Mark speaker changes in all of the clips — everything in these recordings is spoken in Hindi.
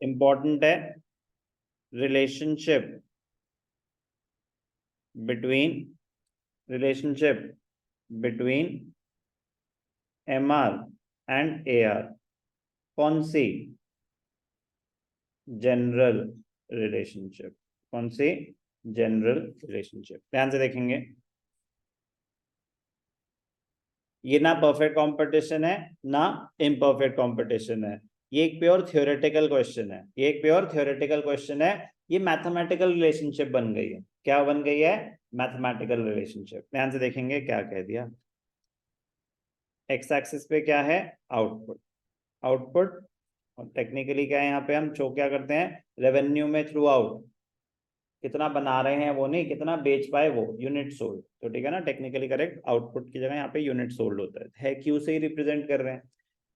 Speaker 1: इंपॉर्टेंट है relationship between MR and AR कौन सी जनरल रिलेशनशिप, कौन सी जनरल रिलेशनशिप, ध्यान से देखेंगे। ये ना परफेक्ट कंपटीशन है ना इम्परफेक्ट कंपटीशन है, ये एक प्योर थ्योरेटिकल क्वेश्चन है, ये एक प्योर थ्योरेटिकल क्वेश्चन है। ये मैथमेटिकल रिलेशनशिप बन गई है, क्या बन गई है, मैथमेटिकल रिलेशनशिप। ध्यान से देखेंगे क्या कह दिया। एक्स एक्सिस पे क्या है, आउटपुट और टेक्निकली क्या है, यहाँ पे हम शो क्या करते हैं, रेवेन्यू में थ्रू आउट कितना बना रहे हैं वो नहीं, कितना बेच पाए वो, यूनिट सोल्ड। तो ठीक है ना, टेक्निकली करेक्ट, आउटपुट की जगह यहाँ पे यूनिट सोल्ड होता है क्यू से ही रिप्रेजेंट कर रहे हैं।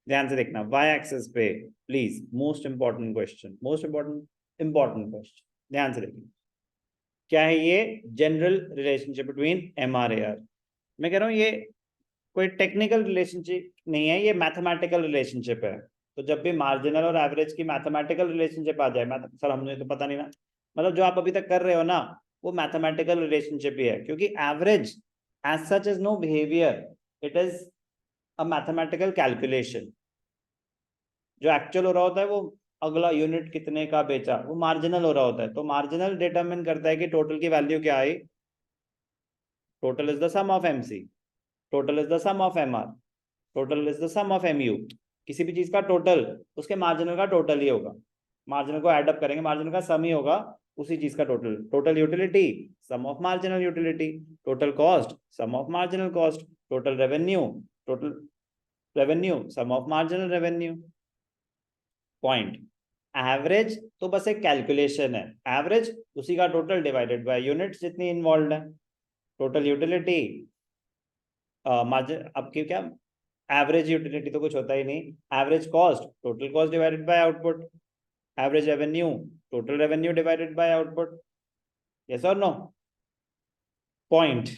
Speaker 1: ध्यान से देखना, वाई एक्सिस पे please, most important question, most important question, ध्यान से देखिए क्या है ये, general relationship between MR AR। मैं कह रहा हूँ ये कोई टेक्निकल रिलेशनशिप नहीं है, ये मैथमेटिकल रिलेशनशिप है। तो जब भी मार्जिनल और एवरेज की मैथमेटिकल रिलेशनशिप आ जाए, सर हमने तो पता नहीं ना, मतलब जो आप अभी तक कर रहे हो ना वो मैथमेटिकल रिलेशनशिप ही है, क्योंकि average as such is no behaviour, it is a mathematical calculation. जो एक्चुअल हो रहा होता है वो अगला यूनिट कितने का बेचा, वो मार्जिनल हो रहा होता है। तो मार्जिनल डिटरमिन करता है कि टोटल की वैल्यू क्या आई, total is the sum of MC, total is the sum of MR, total is the sum of MU। किसी भी चीज का टोटल उसके मार्जिनल का टोटल ही होगा, मार्जिनल को एड अप करेंगे, मार्जिनल का सम ही होगा उसी चीज का total. Total utility sum of marginal utility, total cost sum of marginal cost, total revenue sum of marginal revenue. Point, average तो बस एक कैलकुलेशन है, एवरेज उसी का टोटल डिवाइडेड बाय यूनिट्स जितनी इन्वॉल्व है। टोटल यूटिलिटी मार्जिन, अब क्या एवरेज यूटिलिटी तो कुछ होता ही नहीं, average cost total cost divided by output, average revenue total revenue divided by output. Yes और no? Point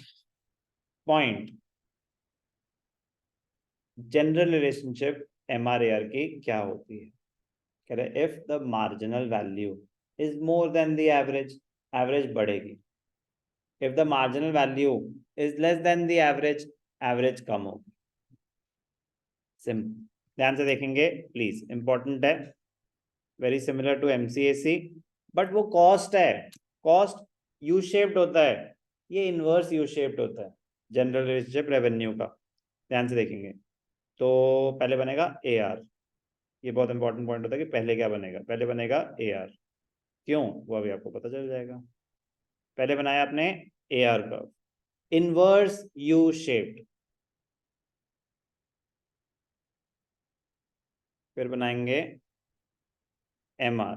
Speaker 1: general relationship MR AR की क्या होती है, कह रहे if the marginal value is more than the average, average बढ़ेगी। If the marginal value is less than the average, average कम होगी। सिंपल, ध्यान से देखेंगे प्लीज, इंपॉर्टेंट है, very similar to MCAC, but वो कॉस्ट है, कॉस्ट यू शेप्ड होता है, ये इनवर्स यू शेप्ड होता है जनरल रिलेशनशिप रेवेन्यू का। ध्यान से देखेंगे तो पहले बनेगा AR, ये बहुत इंपॉर्टेंट पॉइंट होता है कि पहले क्या बनेगा, पहले बनेगा AR, क्यों वो अभी आपको पता चल जाएगा। पहले बनाया आपने AR curve, inverse U shaped, फिर बनाएंगे MR,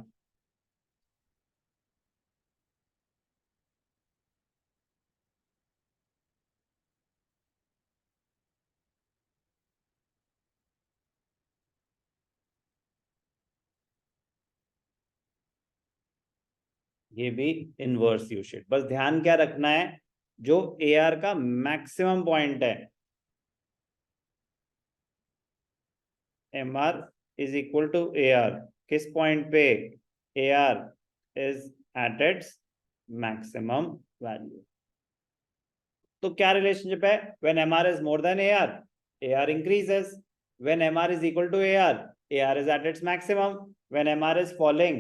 Speaker 1: ये भी इनवर्स यू शेप्ड। बस ध्यान क्या रखना है, जो AR का मैक्सिमम पॉइंट है, MR is equal to AR, किस पॉइंट पे, AR is at its maximum value. तो क्या रिलेशनशिप है, when MR is more then AR increases, when MR is equal to AR is at its maximum, when MR is falling,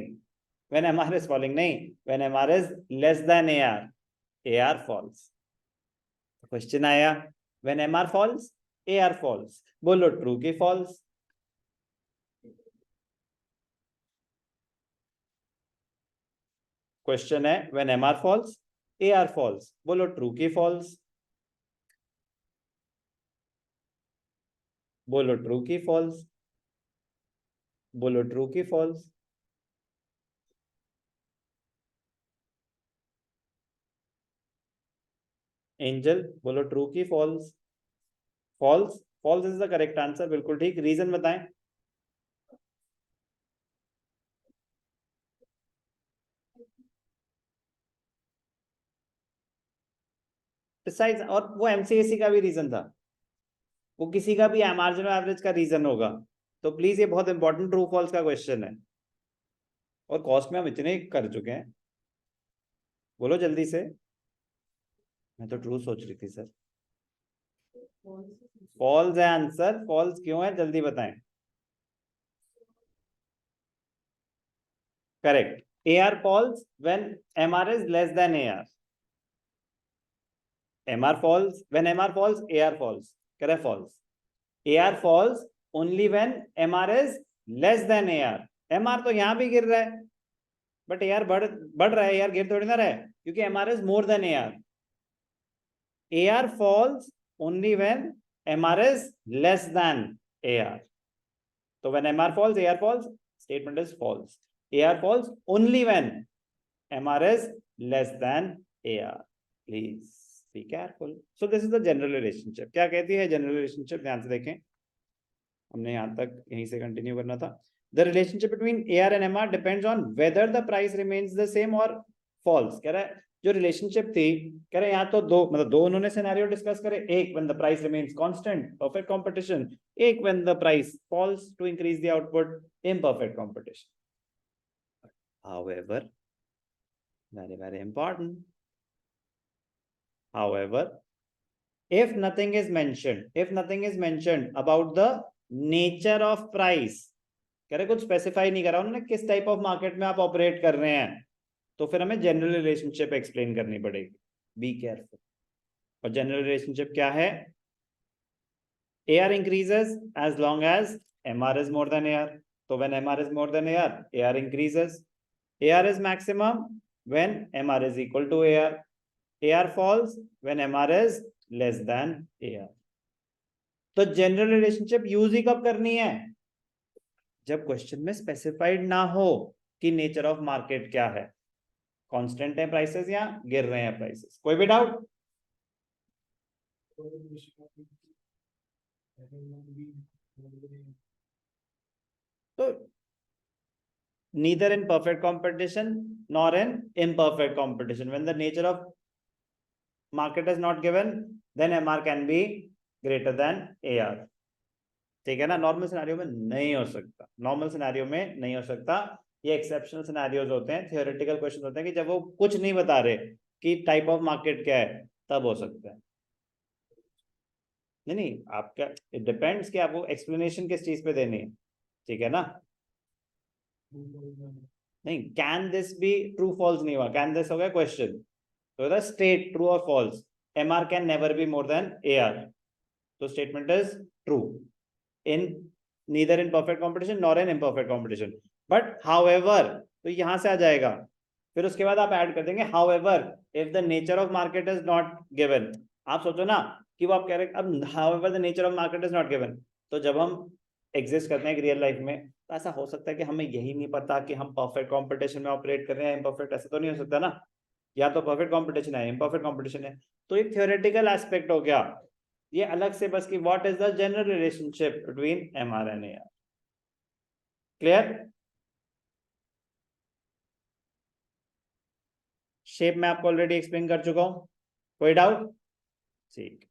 Speaker 1: नहीं, when MR is less than AR falls. Question आया, when MR falls AR false, बोलो ट्रू की फॉल्स। क्वेश्चन है when MR falls AR false, बोलो ट्रू की फॉल्स, बोलो ट्रू की फॉल्स, बोलो ट्रू की फॉल्स। एंजल बोलो ट्रू की false, false, false is the correct answer, बिल्कुल ठीक। रीजन बताएं। प्रिसाइज, और वो MCAC का भी रीजन था, वो किसी का भी मार्जिनल एवरेज का रीजन होगा। तो प्लीज ये बहुत इंपॉर्टेंट ट्रू फॉल्स का क्वेश्चन है। और कॉस्ट में हम इतने कर चुके हैं, बोलो जल्दी से। मैं तो ट्रू सोच रही थी सर। फॉल्स है आंसर, फॉल्स क्यों है जल्दी बताएं। Correct, AR falls when MR is less than AR. MR falls when MR falls, AR falls. Correct, false. AR falls only when MR is less than AR. MR तो यहां भी गिर रहा है, बट AR बढ़ रहा है, AR गिर थोड़ी ना रहा है, क्योंकि MR is more than AR. AR falls only when MR is less than AR. So when MR falls, AR falls, statement is false. AR falls only when MR is less than AR. Please be careful. So this is the general relationship. क्या कहती है general relationship, ध्यान से देखें, हमने यहाँ तक यहीं से कंटिन्यू करना था. The relationship between AR and MR depends on whether the price remains the same or false. कह रहा है जो रिलेशनशिप थी, कह रहे हैं यहाँ तो दो, मतलब दो उन्होंने सिनेरियो डिस्कस करे, एक when the price remains constant, perfect competition, एक when the price falls to increase the output, imperfect competition. However, very important, however, if nothing is mentioned about the nature of price, कह रहे कुछ स्पेसिफाई नहीं करा उन्होंने किस टाइप ऑफ मार्केट में आप ऑपरेट कर रहे हैं, तो फिर हमें जनरल रिलेशनशिप एक्सप्लेन करनी पड़ेगी. Be careful. और जनरल रिलेशनशिप क्या है? AR increases as long as MR is more than AR. तो when MR is more than AR increases. AR is maximum when MR is equal to AR. AR falls when MR is less than AR. तो जनरल रिलेशनशिप यूज ही कब करनी है? जब क्वेश्चन में स्पेसिफाइड ना हो कि नेचर ऑफ मार्केट क्या है, कांस्टेंट है प्राइसेस या गिर रहे हैं प्राइसेस. कोई भी डाउट? तो neither in perfect competition nor in imperfect competition, when the nature of market is not given, then MR can be greater than AR. ठीक है ना? नॉर्मल सिनेरियो में नहीं हो सकता, नॉर्मल सिनेरियो में नहीं हो सकता. ये एक्सेप्शनल सिनेरियोज होते हैं, थियोरेटिकल क्वेश्चन होते हैं कि जब वो कुछ नहीं बता रहे कि टाइप ऑफ मार्केट क्या है, तब हो सकता है. नहीं, आपका इट डिपेंड्स कि आपको एक्सप्लेनेशन किस चीज पे देनी है. ठीक है ना? नहीं, can this be true false नहीं हुआ, कैन दिस हो गया क्वेश्चन. तो स्टेट ट्रू और false. MR can never be more then AR. तो statement is true in neither in perfect competition nor in imperfect competition. But however, तो यहां से आ जाएगा, फिर उसके बाद आप ऐड कर देंगे however if the nature of market is not given. आप सोचो ना कि वो आप कह रहे हैं अब however the nature of market is not given, तो जब हम एग्जिस्ट करते हैं रियल लाइफ में, तो ऐसा हो सकता है कि हमें यही नहीं पता कि हम परफेक्ट कंपटीशन में ऑपरेट कर रहे हैं इम्परफेक्ट. ऐसा तो नहीं हो सकता ना, या तो परफेक्ट कंपटीशन है इम्परफेक्ट कंपटीशन है. तो एक थियोरेटिकल एस्पेक्ट हो गया, ये अलग से बस कि what is the general relationship between MR and AR. Clear? Shape में आपको ऑलरेडी एक्सप्लेन कर चुका हूं. कोई डाउट? ठीक.